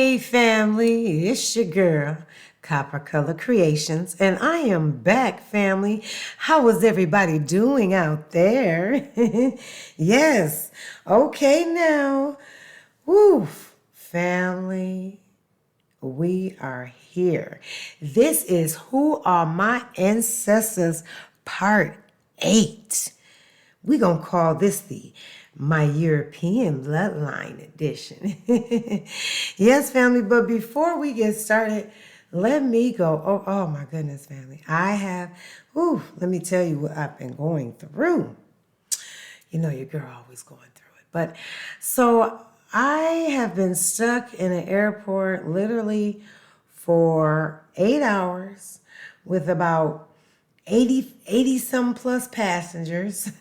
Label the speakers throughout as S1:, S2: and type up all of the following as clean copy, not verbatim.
S1: Hey family, it's your girl, Copper Color Creations, and I am back, family. How is everybody doing out there? Yes, okay now. Woof, family, we are here. This is Who Are My Ancestors, Part 8. We're going to call this the My European Bloodline Edition. Yes, family, but before we get started, let me go. Oh my goodness, family. Let me tell you what I've been going through. You know, your girl always going through it. But so I have been stuck in an airport literally for 8 hours with about 80 some plus passengers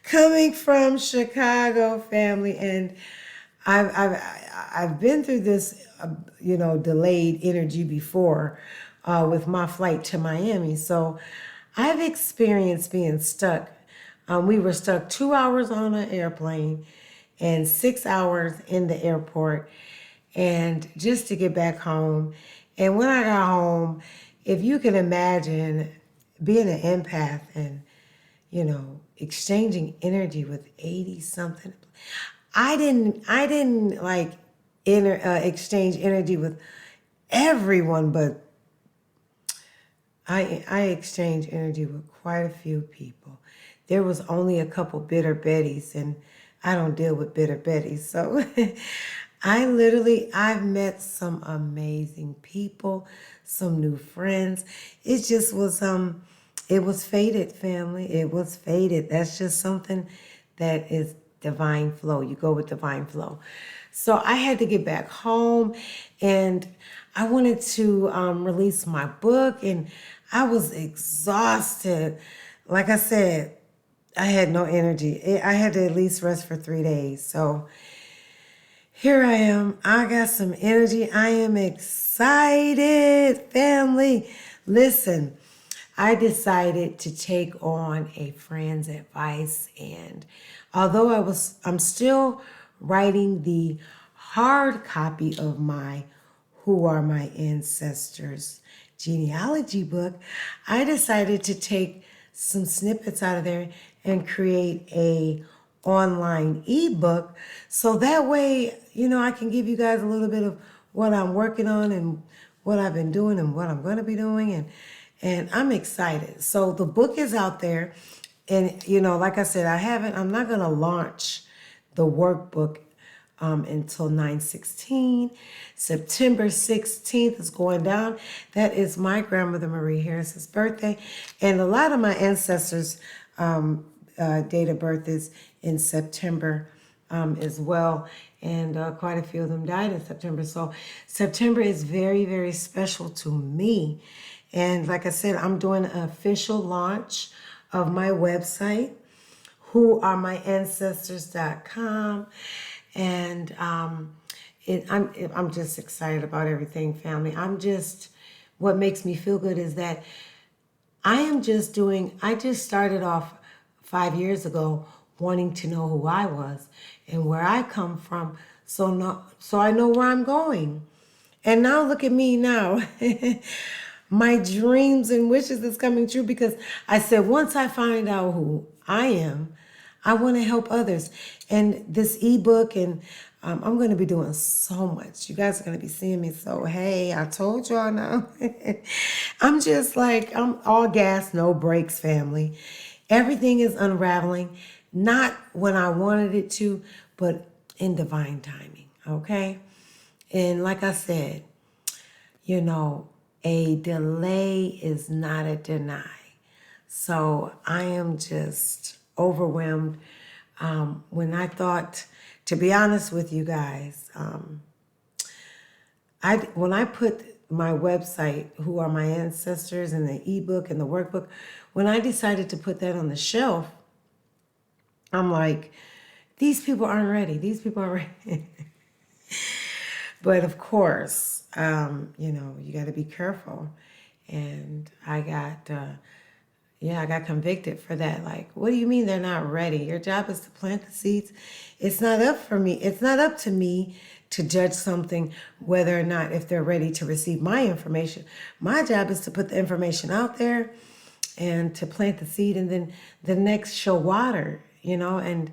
S1: coming from Chicago, family. And I've been through this, delayed energy before with my flight to Miami. So I've experienced being stuck. We were stuck 2 hours on an airplane and 6 hours in the airport, and just to get back home. And when I got home, if you can imagine being an empath and, exchanging energy with 80 something. I didn't like exchange energy with everyone, but I exchanged energy with quite a few people. There was only a couple bitter Bettys, and I don't deal with bitter Bettys. So I've met some amazing people, some new friends. It just was, it was fated, family. It was fated. That's just something that is divine flow. You go with divine flow. So I had to get back home, and I wanted to release my book, and I was exhausted. Like I said, I had no energy. I had to at least rest for 3 days. So here I am. I got some energy. I am excited, family. Listen, I decided to take on a friend's advice, and although I'm still writing the hard copy of my Who Are My Ancestors genealogy book, I decided to take some snippets out of there and create a online ebook, so that way, I can give you guys a little bit of what I'm working on and what I've been doing and what I'm going to be doing, and I'm excited. So the book is out there, and like I said, I'm not going to launch the workbook until 9/16. September 16th is going down. That is my grandmother Marie Harris's birthday, and a lot of my ancestors' date of birth is in September as well, and quite a few of them died in September. So September is very, very special to me. And like I said, I'm doing an official launch of my website, whoaremyancestors.com. And I'm just excited about everything, family. What makes me feel good is that I just started off 5 years ago wanting to know who I was and where I come from, so I know where I'm going. And now look at me now. My dreams and wishes is coming true, because I said once I find out who I am, I want to help others. And this ebook, and I'm going to be doing so much. You guys are going to be seeing me. So, hey, I told y'all now. I'm all gas, no brakes, family. Everything is unraveling, not when I wanted it to, but in divine timing, okay? And like I said, a delay is not a deny. So I am just overwhelmed. When I thought, to be honest with you guys, when I put my website, Who Are My Ancestors, and the ebook and the workbook, when I decided to put that on the shelf, I'm like, these people aren't ready. These people aren't ready. But of course, you got to be careful. And I got convicted for that. Like, what do you mean they're not ready? Your job is to plant the seeds. It's not up for me. It's not up to me to judge something, whether or not if they're ready to receive my information. My job is to put the information out there and to plant the seed, and then the next show water, and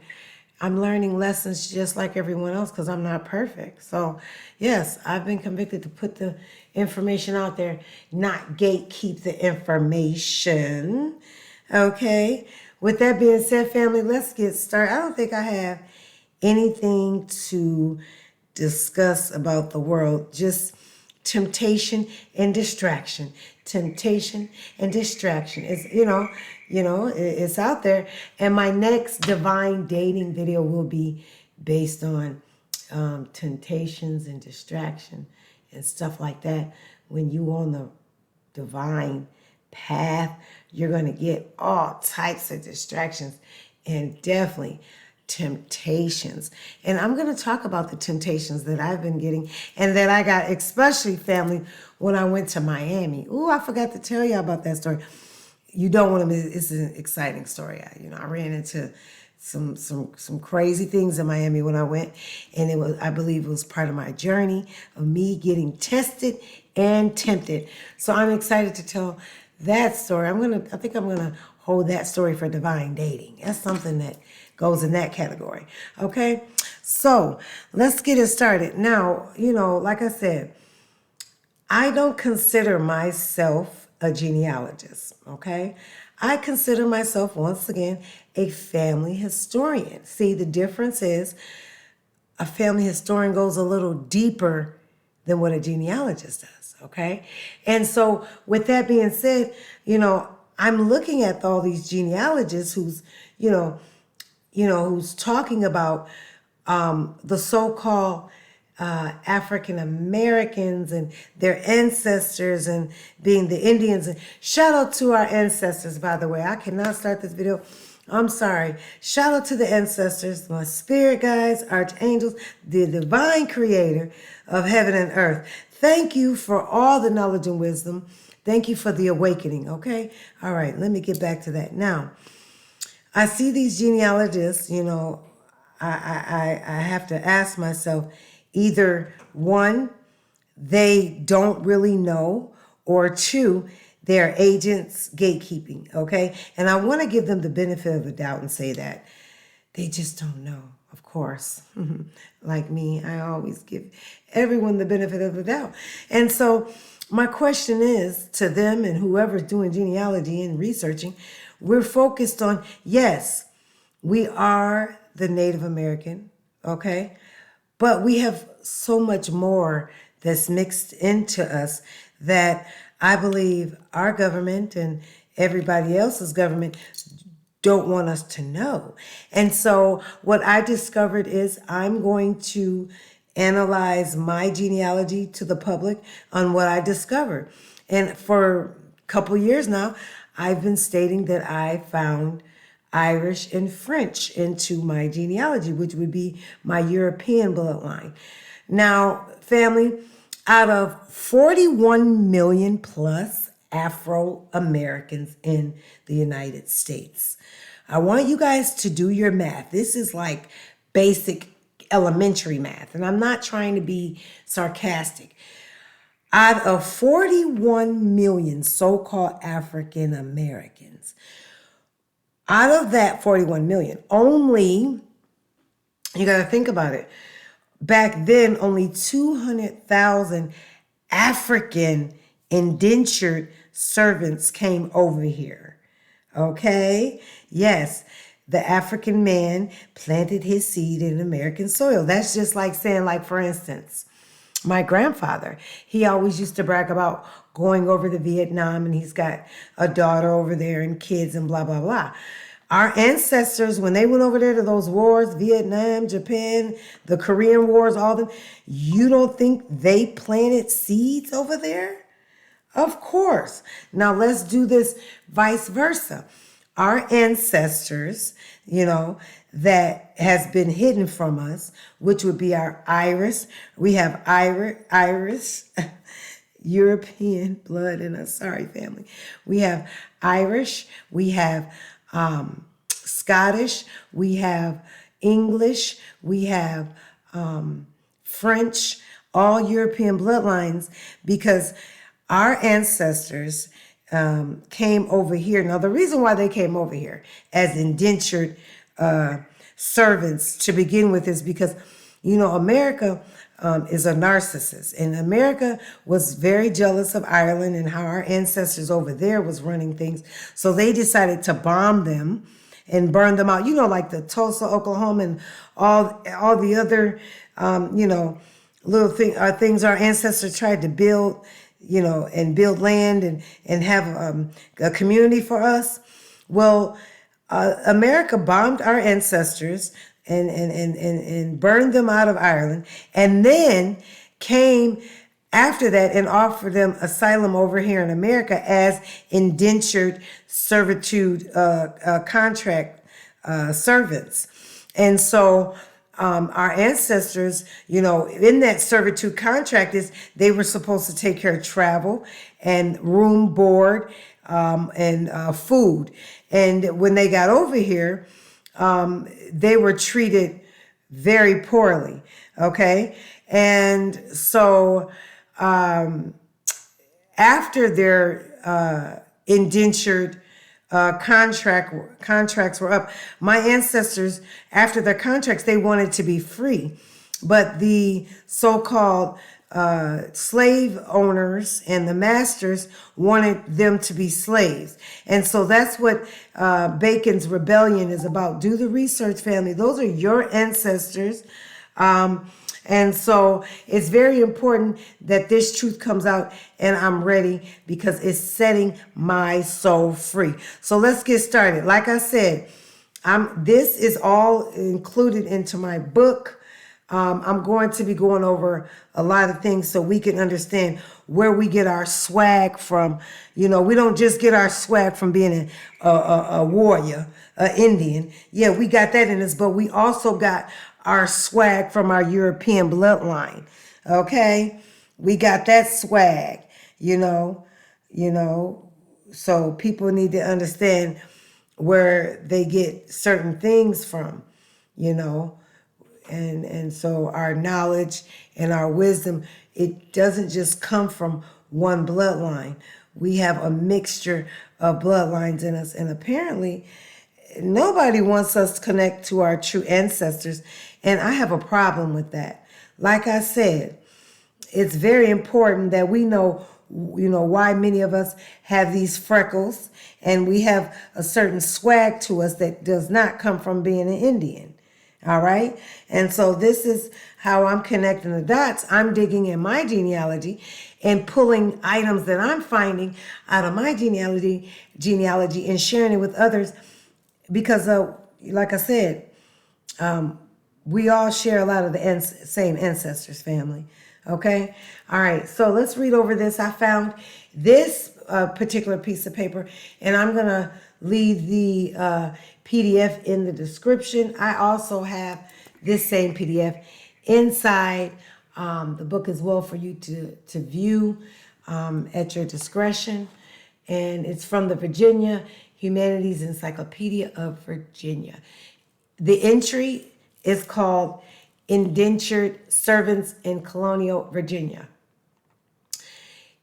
S1: I'm learning lessons just like everyone else because I'm not perfect. So yes, I've been convicted to put the information out there, not gatekeep the information. Okay. With that being said, family, let's get started. I don't think I have anything to discuss about the world, just temptation and distraction. Temptation and distraction. It's out there. And my next divine dating video will be based on temptations and distraction and stuff like that. When you on the divine path, you're going to get all types of distractions and definitely temptations. And I'm going to talk about the temptations that I've been getting and that I got, especially, family, when I went to Miami. Ooh, I forgot to tell you about that story. You don't want to miss. It's an exciting story. I ran into some crazy things in Miami when I went, and I believe it was part of my journey of me getting tested and tempted. So I'm excited to tell that story. I think I'm gonna hold that story for divine dating. That's something that goes in that category. Okay, so let's get it started. Now, like I said, I don't consider myself a genealogist. Okay, I consider myself, once again, a family historian. See, the difference is a family historian goes a little deeper than what a genealogist does. Okay. And so with that being said, I'm looking at all these genealogists who's talking about the so-called African Americans and their ancestors and being the Indians. And shout out to our ancestors, by the way. I cannot start this video. I'm sorry. Shout out to the ancestors, my spirit guides, archangels, the divine creator of heaven and earth. Thank you for all the knowledge and wisdom. Thank you for the awakening, okay? All right, let me get back to that. Now, I see these genealogists, I have to ask myself, either one, they don't really know, or two, they're agents gatekeeping, okay? And I want to give them the benefit of the doubt and say that they just don't know, of course. Like me, I always give everyone the benefit of the doubt. And so my question is to them and whoever's doing genealogy and researching, we're focused on, yes, we are the Native American, okay? But we have so much more that's mixed into us that I believe our government and everybody else's government don't want us to know. And so what I discovered is I'm going to analyze my genealogy to the public on what I discovered. And for a couple years now, I've been stating that I found Irish and French into my genealogy, which would be my European bloodline. Now, family, out of 41 million plus Afro-Americans in the United States, I want you guys to do your math. This is like basic elementary math, and I'm not trying to be sarcastic. Out of 41 million so-called African Americans, out of that 41 million, only, you got to think about it, back then only 200,000 African indentured servants came over here. Okay? Yes, the African man planted his seed in American soil. That's just like saying, like, for instance, my grandfather, he always used to brag about going over to Vietnam, and he's got a daughter over there and kids and blah, blah, blah. Our ancestors, when they went over there to those wars, Vietnam, Japan, the Korean wars, all them, you don't think they planted seeds over there? Of course. Now let's do this vice versa. Our ancestors, that has been hidden from us, which would be our Irish. We have Irish, European blood in us. Sorry, family. We have Irish. We have Scottish. We have English. We have French, all European bloodlines, because our ancestors came over here. Now, the reason why they came over here as indentured servants to begin with is because, America is a narcissist, and America was very jealous of Ireland and how our ancestors over there was running things. So they decided to bomb them and burn them out. Like the Tulsa, Oklahoma, and all the other, little things our ancestors tried to build, and build land and have a community for us. Well, America bombed our ancestors and burned them out of Ireland, and then came after that and offered them asylum over here in America as indentured servitude contract servants. And so our ancestors, in that servitude contract is they were supposed to take care of travel and room, board, and food. And when they got over here, they were treated very poorly. Okay. And so after their indentured contracts were up, my ancestors, after their contracts, they wanted to be free. But the so-called slave owners and the masters wanted them to be slaves. And so that's what Bacon's rebellion is about. Do the research, family. Those are your ancestors. And so it's very important that this truth comes out, and I'm ready because it's setting my soul free. So let's get started. Like I said, this is all included into my book. I'm going to be going over a lot of things so we can understand where we get our swag from. We don't just get our swag from being a warrior, an Indian. Yeah, we got that in us, but we also got our swag from our European bloodline. Okay? We got that swag, so people need to understand where they get certain things from, and so our knowledge and our wisdom, it doesn't just come from one bloodline. We have a mixture of bloodlines in us, and apparently nobody wants us to connect to our true ancestors, and I have a problem with that. Like I said, it's very important that we know, why many of us have these freckles, and we have a certain swag to us that does not come from being an Indian. All right. And so this is how I'm connecting the dots. I'm digging in my genealogy and pulling items that I'm finding out of my genealogy and sharing it with others because, like I said, we all share a lot of the same ancestors, family. Okay. All right. So let's read over this. I found this particular piece of paper, and I'm going to leave the PDF in the description. I also have this same PDF inside the book as well for you to view at your discretion. And it's from the Virginia Humanities Encyclopedia of Virginia. The entry is called Indentured Servants in Colonial Virginia.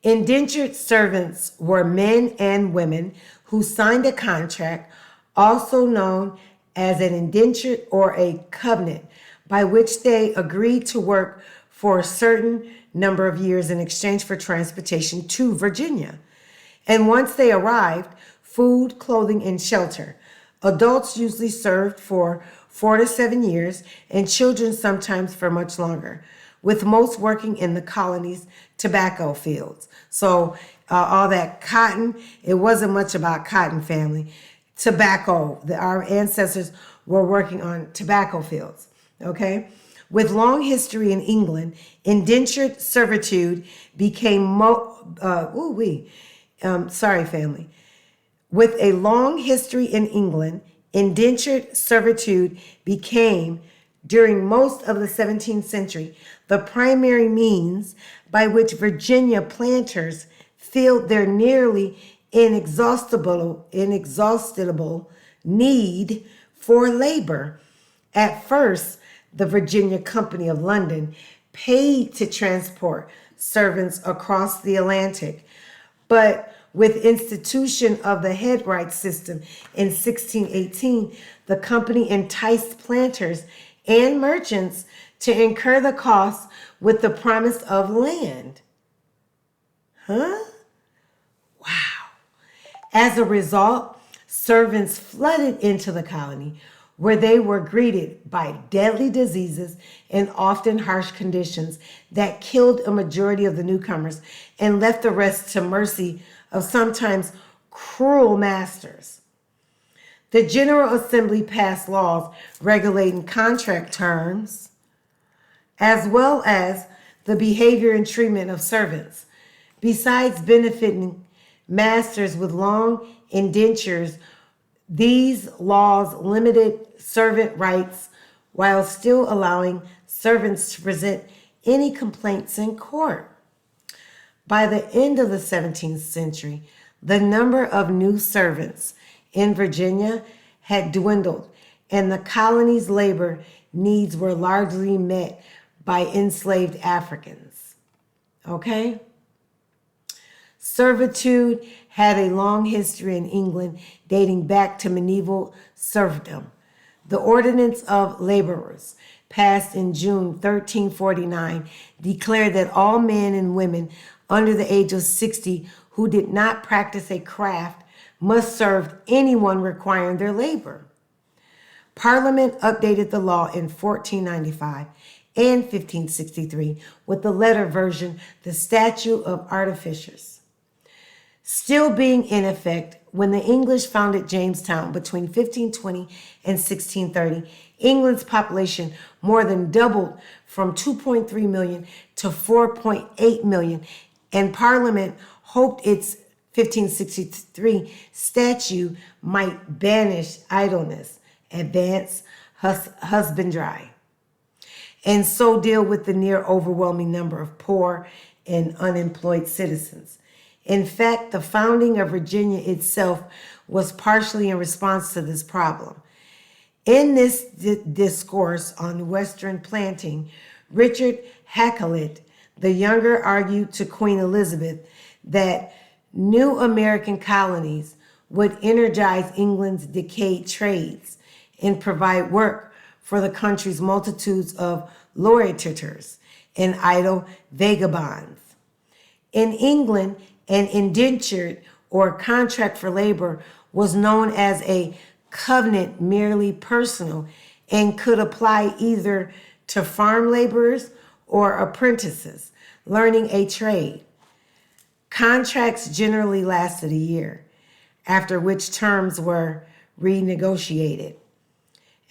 S1: Indentured servants were men and women who signed a contract, also known as an indenture or a covenant, by which they agreed to work for a certain number of years in exchange for transportation to Virginia. And once they arrived, food, clothing, and shelter. Adults usually served for 4 to 7 years, and children sometimes for much longer, with most working in the colony's tobacco fields. So all that cotton, it wasn't much about cotton, family. Tobacco, our ancestors were working on tobacco fields, okay? With long history in England, indentured servitude became, family. With a long history in England, indentured servitude became, during most of the 17th century, the primary means by which Virginia planters filled their nearly inexhaustible need for labor. At first, the Virginia Company of London paid to transport servants across the Atlantic. But with institution of the headright system in 1618, the company enticed planters and merchants to incur the costs with the promise of land. Huh? Wow. As a result, servants flooded into the colony, where they were greeted by deadly diseases and often harsh conditions that killed a majority of the newcomers and left the rest to mercy of sometimes cruel masters. The General Assembly passed laws regulating contract terms, as well as the behavior and treatment of servants. Besides benefiting masters with long indentures, these laws limited servant rights while still allowing servants to present any complaints in court. By the end of the 17th century, the number of new servants in Virginia had dwindled, and the colony's labor needs were largely met by enslaved Africans. Okay? Servitude had a long history in England dating back to medieval serfdom. The Ordinance of Laborers, passed in June 1349, declared that all men and women under the age of 60 who did not practice a craft must serve anyone requiring their labor. Parliament updated the law in 1495 and 1563 with the letter version, the Statute of Artificers, still being in effect when the English founded Jamestown between 1520 and 1630. England's population more than doubled from 2.3 million to 4.8 million, and Parliament hoped its 1563 statute might banish idleness, advance husbandry, and so deal with the near overwhelming number of poor and unemployed citizens. In fact, the founding of Virginia itself was partially in response to this problem. In this discourse on Western planting, Richard Hakluyt the Younger argued to Queen Elizabeth that new American colonies would energize England's decayed trades and provide work for the country's multitudes of loiterers and idle vagabonds. In England, an indentured or contract for labor was known as a covenant merely personal and could apply either to farm laborers or apprentices learning a trade. Contracts generally lasted a year, after which terms were renegotiated.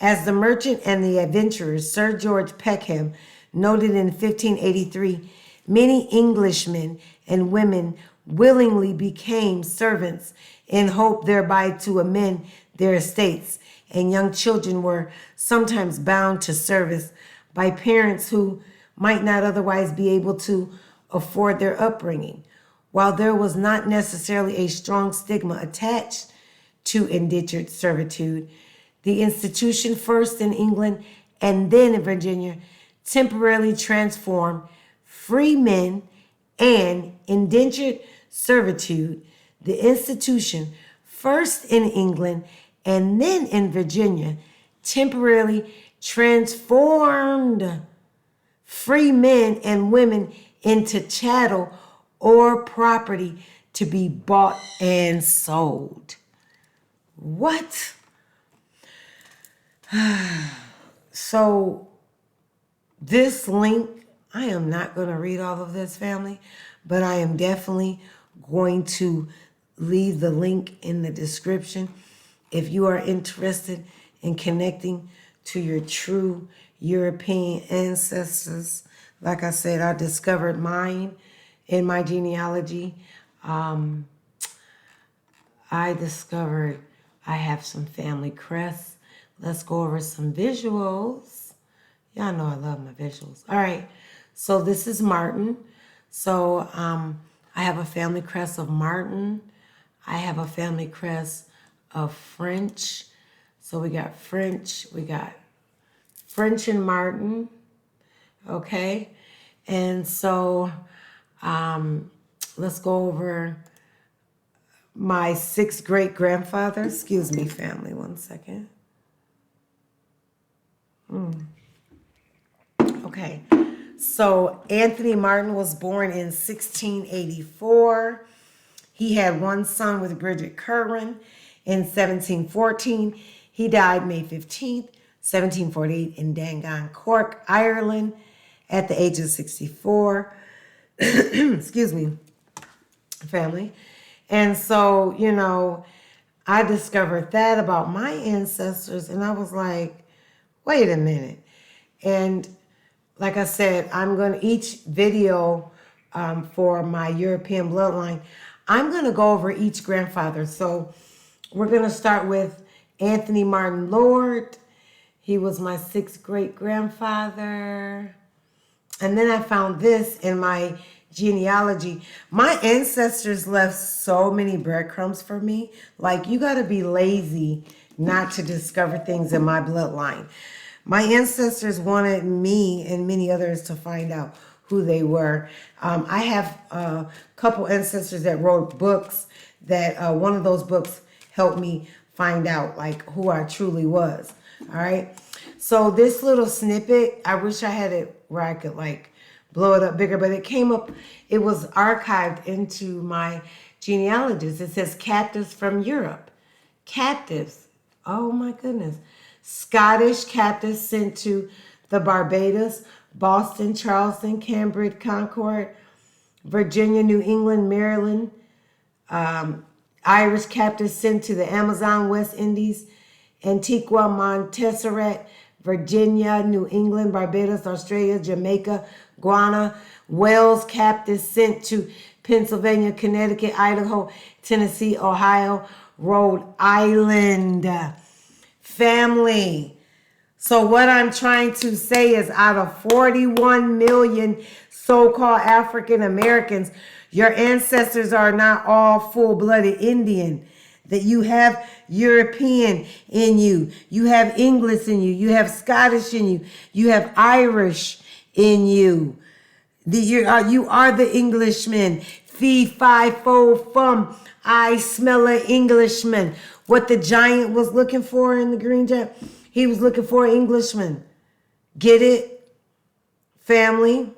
S1: As the merchant and the adventurer Sir George Peckham noted in 1583, many Englishmen and women willingly became servants in hope thereby to amend their estates, and young children were sometimes bound to service by parents who might not otherwise be able to afford their upbringing. While there was not necessarily a strong stigma attached to indentured servitude, the institution, first in England and then in Virginia, temporarily transformed free men and indentured servitude. The institution, first in England and then in Virginia, temporarily transformed free men and women into chattel or property to be bought and sold. What? So this link, I am not going to read all of this, family, but I am definitely going to leave the link in the description. If you are interested in connecting to your true European ancestors, like I said, I discovered mine in my genealogy. I discovered I have some family crests. Let's go over some visuals. Y'all know I love my visuals. All right, so this is Martin. So I have a family crest of Martin. I have a family crest of French. So we got French and Martin, okay? And so let's go over my 6th great grandfather. Excuse me, family, one second. Okay, so Anthony Martin was born in 1684. He had one son with Bridget Curran in 1714. He died May 15th, 1748 in Dangan, Cork, Ireland at the age of 64. Excuse me, family. And so, you know, I discovered that about my ancestors, and I was like, wait a minute. And like I said, I'm going to, each video for my European bloodline, I'm going to go over each grandfather. So we're going to start with Anthony Martin Lord. He was my 6th great grandfather. And then I found this in my genealogy. My ancestors left so many breadcrumbs for me. Like, you got to be lazy not to discover things in my bloodline. My ancestors wanted me and many others to find out who they were. I have a couple ancestors that wrote books that one of those books helped me find out like who I truly was. All right. So this little snippet, I wish I had it where I could like blow it up bigger, but it came up, it was archived into my genealogies. It says captives from Europe. Captives. Oh my goodness. Scottish captives sent to the Barbados, Boston, Charleston, Cambridge, Concord, Virginia, New England, Maryland. Irish captives sent to the Amazon, West Indies, Antigua, Montserrat, Virginia, New England, Barbados, Australia, Jamaica, Guyana. Wales captives sent to Pennsylvania, Connecticut, Idaho, Tennessee, Ohio, Rhode Island. Family. So what I'm trying to say is out of 41 million so-called African Americans, your ancestors are not all full-blooded Indian. That you have European in you. You have English in you. You have Scottish in you. You have Irish in you. You are the Englishman. Fee, fi, fo, fum. I smell an Englishman. What the giant was looking for in the green giant, he was looking for an Englishman. Get it? Family?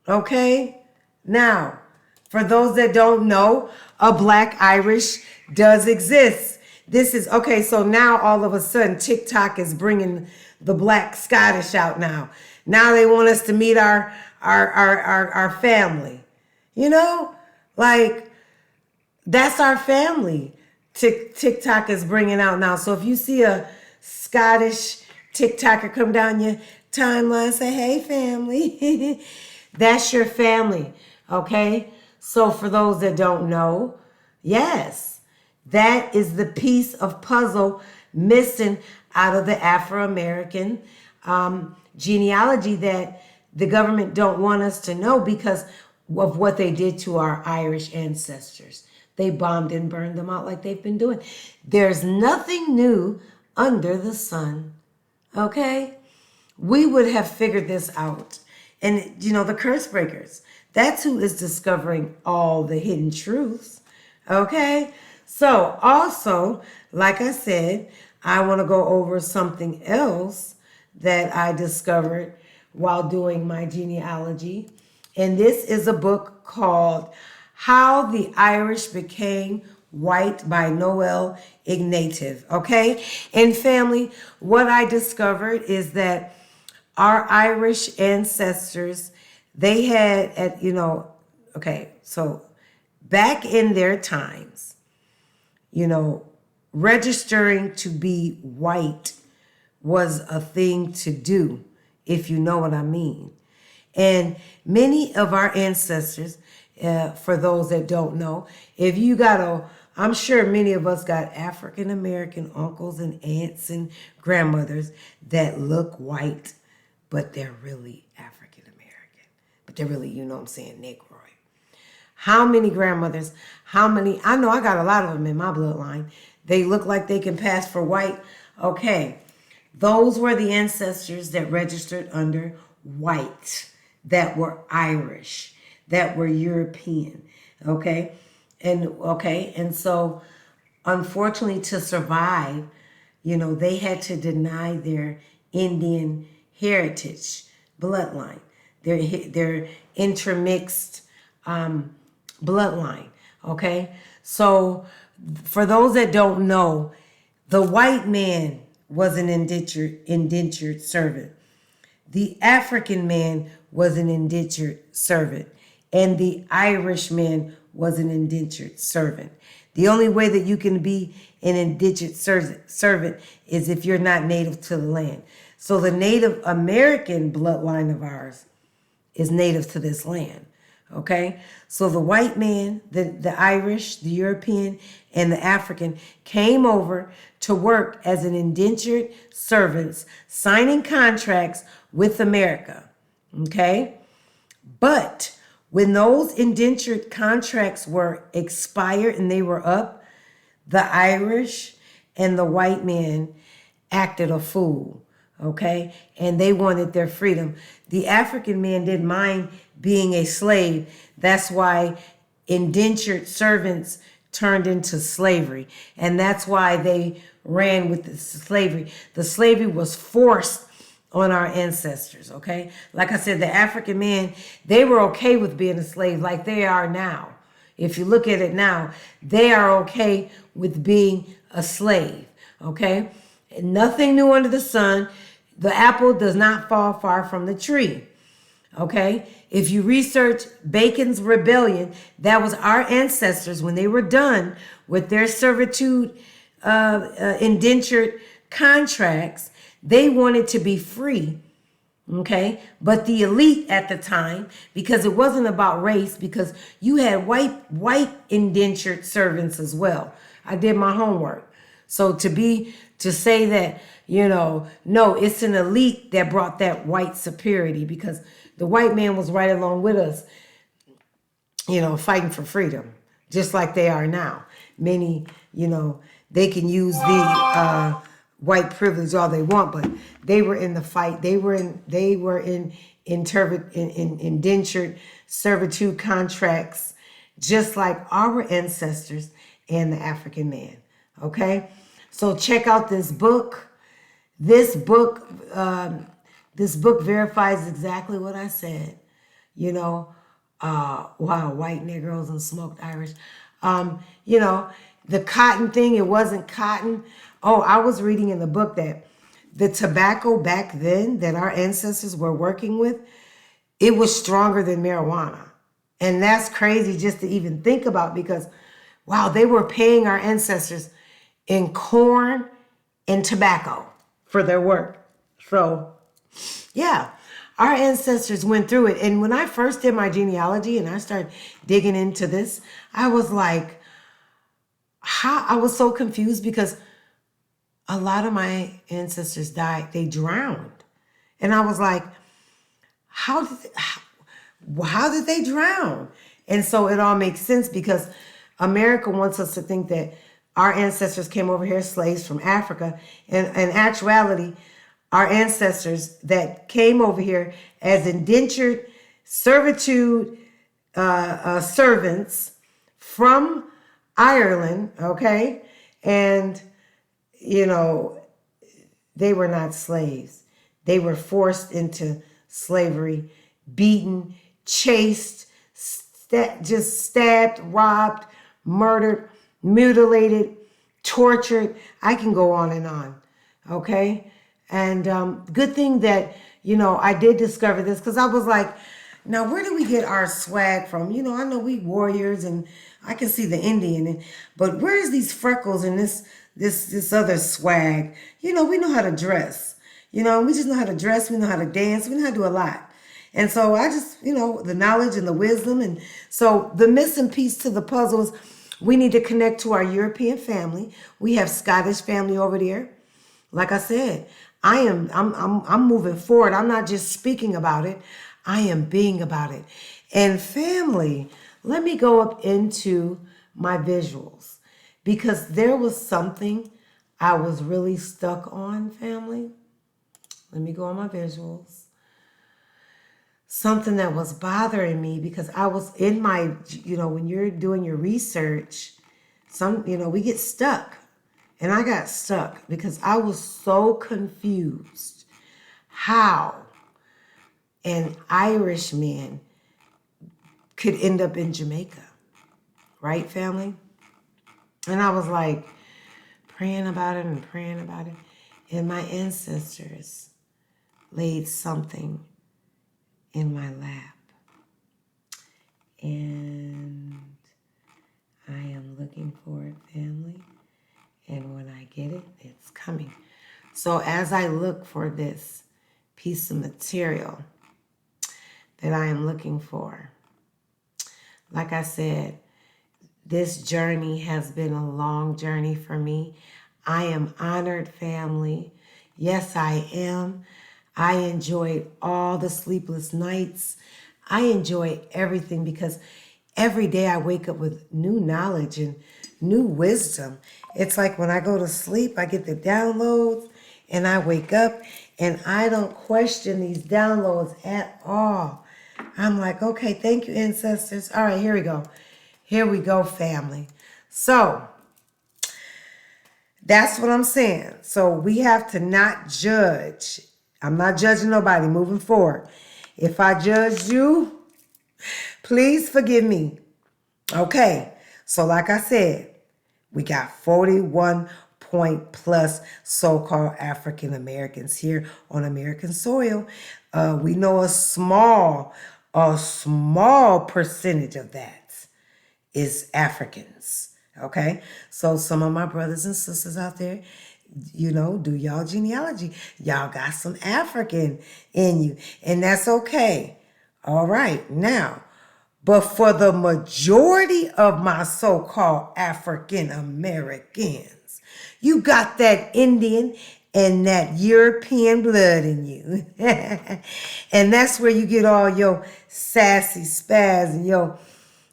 S1: Okay? Now, for those that don't know, a Black Irish does exist. This is, okay, so now all of a sudden TikTok is bringing the Black Scottish out now. Now they want us to meet our family. You know? Like, that's our family. TikTok is bringing out now. So if you see a Scottish TikToker come down your timeline, say, hey, family. That's your family, okay? So for those that don't know, yes, that is the piece of puzzle missing out of the Afro-American genealogy that the government don't want us to know because of what they did to our Irish ancestors. They bombed and burned them out like they've been doing. There's nothing new under the sun, okay? We would have figured this out. And, you know, the curse breakers, that's who is discovering all the hidden truths, okay? So also, like I said, I want to go over something else that I discovered while doing my genealogy. And this is a book called How the Irish Became White by Noel Ignatieff, okay? And family, what I discovered is that our Irish ancestors, they had, okay, so back in their times, registering to be white was a thing to do, if you know what I mean. And many of our ancestors, for those that don't know, if you got I'm sure many of us got African-American uncles and aunts and grandmothers that look white, but they're really African-American. But they're really, you know what I'm saying, Negroid. How many grandmothers, I know I got a lot of them in my bloodline. They look like they can pass for white. Okay, those were the ancestors that registered under white, that were Irish, that were European. Okay. And so unfortunately, to survive, they had to deny their Indian heritage bloodline, their intermixed bloodline. Okay, so for those that don't know, the white man was an indentured servant. The African man was an indentured servant, and the Irish man was an indentured servant. The only way that you can be an indentured servant is if you're not native to the land. So the Native American bloodline of ours is native to this land. Okay? So the white man, the Irish, the European, and the African came over to work as an indentured servants, signing contracts with America. Okay? But when those indentured contracts were expired and they were up, the Irish and the white man acted a fool, okay? And they wanted their freedom. The African man didn't mind being a slave. That's why indentured servants turned into slavery. And that's why they ran with the slavery. The slavery was forced on our ancestors, okay? Like I said, the African man, they were okay with being a slave like they are now. If you look at it now, they are okay with being a slave, okay? Nothing new under the sun. The apple does not fall far from the tree, okay? If you research Bacon's rebellion, that was our ancestors when they were done with their servitude, indentured contracts. They wanted to be free, okay? But the elite at the time, because it wasn't about race, because you had white indentured servants as well. I did my homework. So to say that, no, it's an elite that brought that white superiority, because the white man was right along with us, fighting for freedom, just like they are now. Many, they can use the white privilege all they want, but they were in the fight. They were in indentured servitude contracts, just like our ancestors and the African man. Okay, so check out this book. This book verifies exactly what I said. Wow, white Negroes and smoked Irish. The cotton thing, it wasn't cotton. Oh, I was reading in the book that the tobacco back then that our ancestors were working with, it was stronger than marijuana. And that's crazy just to even think about, because, wow, they were paying our ancestors in corn and tobacco for their work. So, yeah, our ancestors went through it. And when I first did my genealogy and I started digging into this, I was like, I was so confused, because a lot of my ancestors died. They drowned. And I was like, how did they drown? And so it all makes sense, because America wants us to think that our ancestors came over here as slaves from Africa. And in actuality, our ancestors that came over here as indentured servitude servants from Ireland, okay? And, they were not slaves. They were forced into slavery, beaten, chased, just stabbed, robbed, murdered, mutilated, tortured. I can go on and on, okay? And good thing that, I did discover this, because I was like, now where do we get our swag from? I know we warriors, and I can see the Indian, but where's these freckles and this other swag? We know how to dress. We just know how to dress. We know how to dance. We know how to do a lot. And so I just, the knowledge and the wisdom. And so the missing piece to the puzzle is we need to connect to our European family. We have Scottish family over there. Like I said, I'm moving forward. I'm not just speaking about it. I am being about it. And family, let me go up into my visuals, because there was something I was really stuck on, family. Let me go on my visuals. something that was bothering me because I was in my, when you're doing your research, we get stuck. And I got stuck because I was so confused how an Irish man could end up in Jamaica. Right, family? And I was like praying about it and praying about it. And my ancestors laid something in my lap. And I am looking for it, family. And when I get it, it's coming. So as I look for this piece of material that I am looking for, like I said, this journey has been a long journey for me. I am honored, family. Yes, I am. I enjoyed all the sleepless nights. I enjoy everything because every day I wake up with new knowledge and new wisdom. It's like when I go to sleep, I get the downloads and I wake up and I don't question these downloads at all. I'm like, okay, thank you, ancestors. All right, here we go. Here we go, family. So that's what I'm saying. So we have to not judge. I'm not judging nobody moving forward. If I judged you, please forgive me. Okay. So like I said, we got 41 point plus so-called African Americans here on American soil. We know a small percentage of that is Africans. Okay. So some of my brothers and sisters out there, do y'all genealogy. Y'all got some African in you, and that's okay. All right. Now, but for the majority of my so-called African Americans, you got that Indian and that European blood in you. And that's where you get all your sassy spaz and your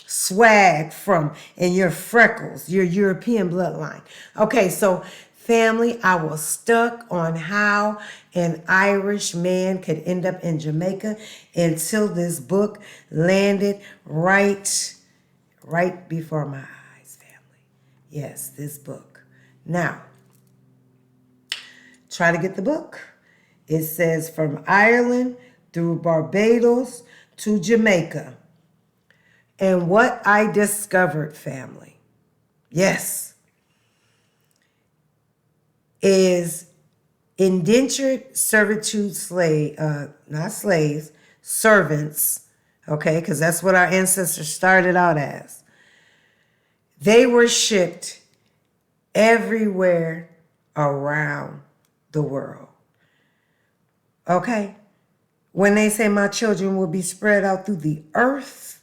S1: swag from, and your freckles, your European bloodline. Okay, so family, I was stuck on how an Irish man could end up in Jamaica until this book landed right before my eyes, family. Yes, this book. Now, try to get the book. It says from Ireland through Barbados to Jamaica. And what I discovered, family, yes, is indentured servitude not slaves, servants, okay, because that's what our ancestors started out as. They were shipped everywhere around the world. Okay? When they say my children will be spread out through the earth,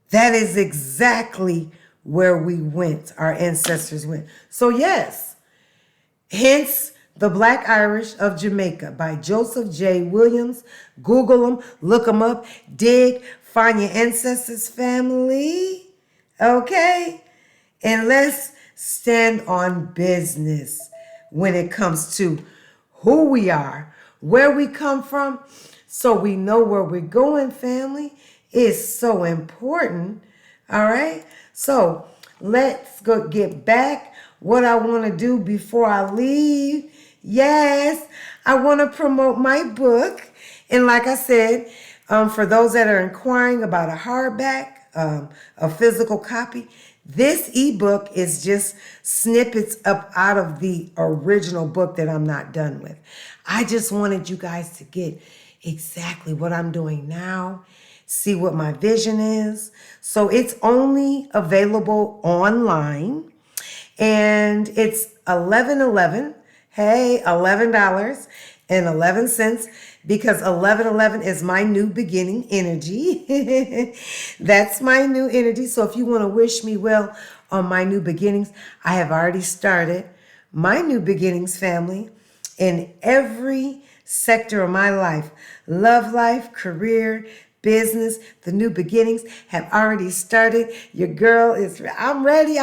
S1: that is exactly where we went, our ancestors went. So yes, hence The Black Irish of Jamaica by Joseph J. Williams. Google them, look them up, dig, find your ancestors, family. Okay? And let's stand on business when it comes to who we are, where we come from, so we know where we're going, family. Is so important. All right. So let's go get back. What I want to do before I leave. Yes, I want to promote my book. And like I said, for those that are inquiring about a hardback, a physical copy, this ebook is just snippets up out of the original book that I'm not done with. I just wanted you guys to get exactly what I'm doing now. See what my vision is. So it's only available online, and it's $11.11. Hey, $11.11, because 11:11 is my new beginning energy. That's my new energy. So if you want to wish me well on my new beginnings, I have already started my new beginnings, family, in every sector of my life. Love life, career, business, the new beginnings have already started. Your girl is, I'm ready,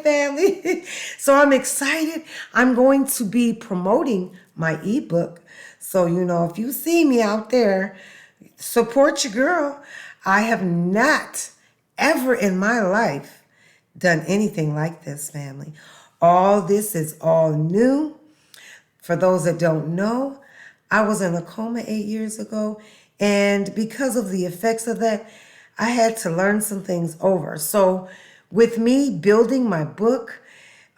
S1: family. So I'm excited. I'm going to be promoting my ebook. So, if you see me out there, support your girl. I have not ever in my life done anything like this, family. All this is all new. For those that don't know, I was in a coma 8 years ago, and because of the effects of that, I had to learn some things over. So, with me building my book,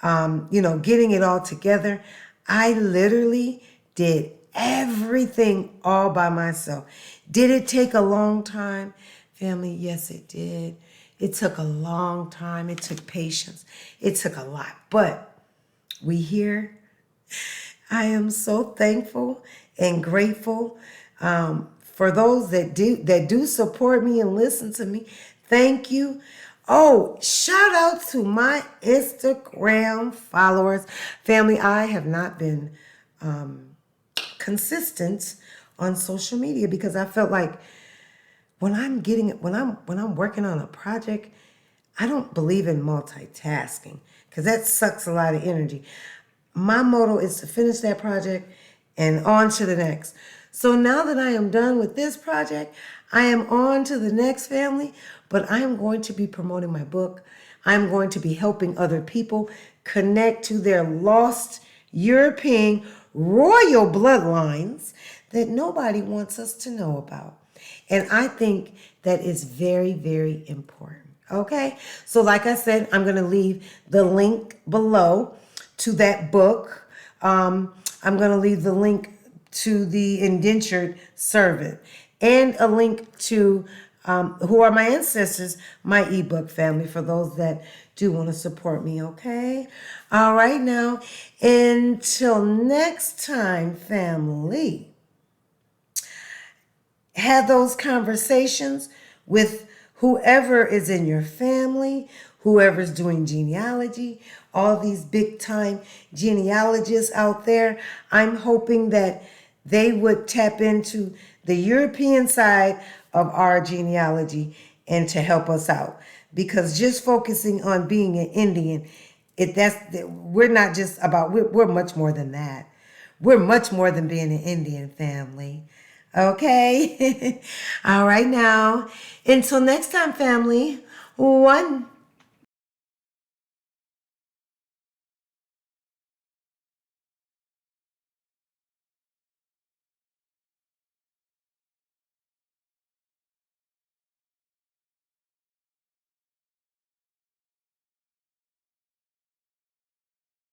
S1: getting it all together, I literally did everything all by myself. Did it take a long time, family? Yes, it did. It took a long time. It took patience. It took a lot, but we here. I am so thankful and grateful for those that do support me and listen to me. Thank you. Oh, shout out to my Instagram followers, family. I have not been consistent on social media because I felt like when I'm working on a project, I don't believe in multitasking because that sucks a lot of energy. My motto is to finish that project and on to the next. So now that I am done with this project, I am on to the next, family, but I am going to be promoting my book. I'm going to be helping other people connect to their lost European royal bloodlines that nobody wants us to know about. And I think that is very, very important. Okay? So, like I said, I'm going to leave the link below to that book. I'm going to leave the link to the indentured servant and a link to who are my ancestors, my ebook, family, for those that do want to support me. Okay? All right, now, until next time, family, have those conversations with whoever is in your family, whoever's doing genealogy, all these big time genealogists out there. I'm hoping that they would tap into the European side of our genealogy and to help us out. Because just focusing on being an Indian, we're not just about, we're much more than that. We're much more than being an Indian, family. Okay? All right, now. Until next time, family. 1,